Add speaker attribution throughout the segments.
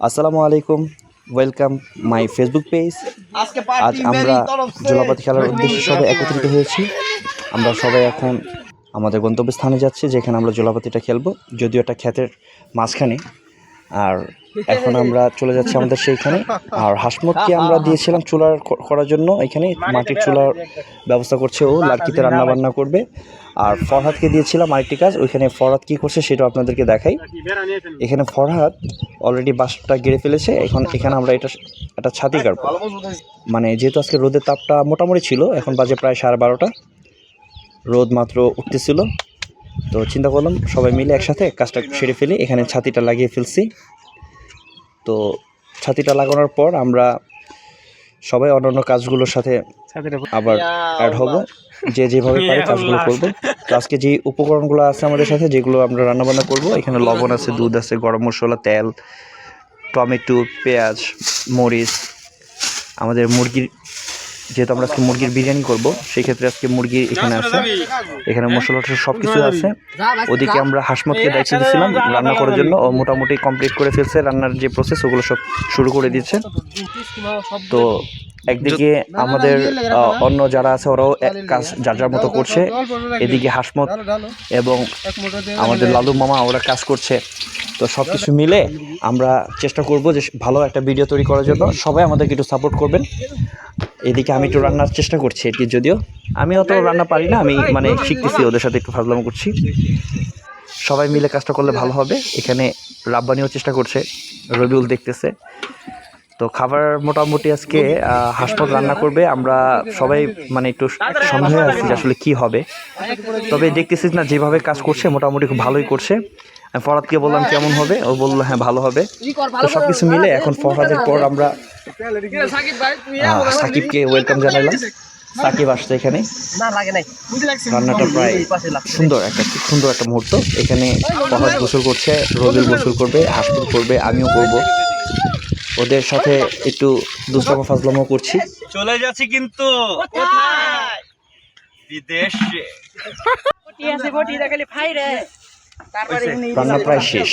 Speaker 1: আসসালামু আলাইকুম, welcome my Facebook page. আজ আমরা জলাপাতি খেলার উদ্দেশ্যে সবাই একত্রিত হয়েছি। আমরা সবাই এখন আমাদের গন্তব্যস্থানে যাচ্ছি, যেখানে আমরা জলাপাতিটা খেলবো, যদিও এটা ক্ষেতের মাঝখানে। আর এখন আমরা চলে যাচ্ছি আমাদের সেইখানে। আর হাসমতকে আমরা দিয়েছিলাম চুলার করার জন্য, এখানে মাটির চুলার ব্যবস্থা করছে, ও লাড়কিতে রান্না বান্না করবে। আর ফরহাদকে দিয়েছিলাম আরেকটি কাজ, ওইখানে ফরহাদ কী করছে সেটা আপনাদেরকে দেখাই। এখানে ফরহাদ অলরেডি বাঁশটা গেড়ে ফেলেছে। এখানে আমরা একটা ছাতি কাটবো, মানে যেহেতু আজকে রোদের তাপটা মোটামুটি ছিল, এখন বাজে প্রায় 12:30, রোদ মাত্র উঠতেছিল। তো চিন্তা করলাম সবাই মিলে একসাথে কাজটা সেরে ফেলি। এখানে ছাতিটা লাগিয়ে ফেলছি। তো ছাতিটা লাগানোর পর আমরা সবাই অন্যান্য কাজগুলোর সাথে আবার অ্যাড হব, যে যেভাবে পারি কাজগুলো করবো। তো আজকে যে উপকরণগুলো আছে আমাদের সাথে, যেগুলো আমরা রান্নাবান্না করব, এখানে লবণ আছে, দুধ আছে, গরম মশলা, তেল, টমেটো, পেঁয়াজ, মরিচ, আমাদের মুরগির, যেহেতু আমরা আজকে মুরগির বিরিয়ানি করব, সেই ক্ষেত্রে আজকে মুরগি এখানে আছে, এখানে মশলা সব কিছু আছে। ওদিকে আমরা হাসমতকে দায়িত্ব দিয়েছিলাম রান্না করার জন্য, ও মোটামুটি কমপ্লিট করে ফেলছে। রান্নার যে প্রসেস ওগুলো সব শুরু করে দিচ্ছে। তো একদিকে আমাদের অন্য যারা আছে ওরাও কাজ যার যার মতো করছে, এদিকে হাসমত এবং আমাদের লালু মামা ওরা কাজ করছে। তো সব কিছু মিলে আমরা চেষ্টা করব যে ভালো একটা ভিডিও তৈরি করার জন্য। সবাই আমাদেরকে একটু সাপোর্ট করবেন। এদিকে আমি একটু রান্নার চেষ্টা করছি, এটি যদিও আমি অত রান্না পারি না, আমি মানে শিখতেছি, ওদের সাথে একটু ফাজলামো করছি। সবাই মিলে কাজটা করলে ভালো হবে। এখানে রাব্বানিও চেষ্টা করছে, রবিউল দেখতেছে। তো খাবার মোটামুটি আজকে হাসমত রান্না করবে। আমরা সবাই মানে একটু সন্দেহে আছি যে আসলে কী হবে, তবে দেখতেছি না যেভাবে কাজ করছে মোটামুটি খুব ভালোই করছে। ফরহাদকে বললাম কেমন হবে, ও বললো হ্যাঁ ভালো হবে। তো সব কিছু মিলে এখন ফরহাদের পর আমরা সাকিবকে ওয়েলকাম জানালাম। সাকিব আসছে এখানে। রান্নাটা প্রায় খুব সুন্দর একটা মুহূর্ত। এখানে ফরহাদ গোসল করছে, রবিউল গোসল করবে, হাসমত করবে, আমিও করব। ওদের সাথে একটু দুষ্টামো ফাজলামো করছি।
Speaker 2: চলে যাচ্ছি কিন্তু বিদেশে।
Speaker 1: রান্না প্রায় শেষ,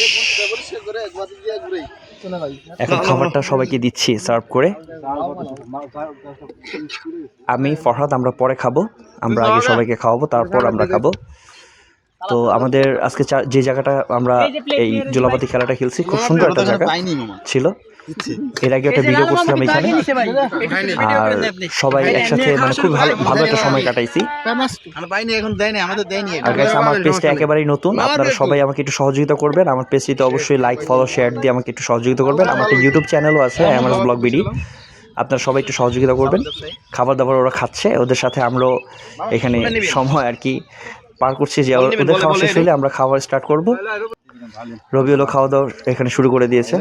Speaker 1: এখন খাবারটা সবাইকে দিচ্ছি সার্ভ করে। আমি ফরহাদ আমরা পরে খাবো, আমরা আগে সবাইকে খাওয়াবো, তারপর আমরা খাবো। তো আমাদের আজকে যে জায়গাটা আমরা এই জলাপাতি খেলাটা খেলছি, খুব সুন্দর একটা জায়গা ছিল। এর আগে একটা ভিডিও করছিলাম এখানে, আর সবাই একসাথে মানে খুব ভালো একটা সময় কাটাইছি। আর গাইস, আমার পেজটা একেবারেই নতুন, আপনারা সবাই আমাকে একটু সহযোগিতা করবেন। আমার পেজটিতে অবশ্যই লাইক, ফলো, শেয়ার দিয়ে আমাকে একটু সহযোগিতা করবেন। আমার একটা ইউটিউব চ্যানেলও আছে, এমআরএস ব্লগ বিডি, আপনারা সবাই একটু সহযোগিতা করবেন। খাবার দাবার ওরা খাচ্ছে, ওদের সাথে আমরাও এখানে সময় আর কি পার করছি। যে ওদের খাওয়া শেষ হলে আমরা খাবার স্টার্ট করব। রবিউলও খাওয়া দাওয়া এখানে শুরু করে দিয়েছে।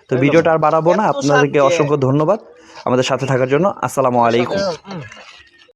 Speaker 1: তো ভিডিওটা আর বাড়াবো না, আপনাদেরকে অসংখ্য ধন্যবাদ আমাদের সাথে থাকার জন্য। আসসালামু আলাইকুম।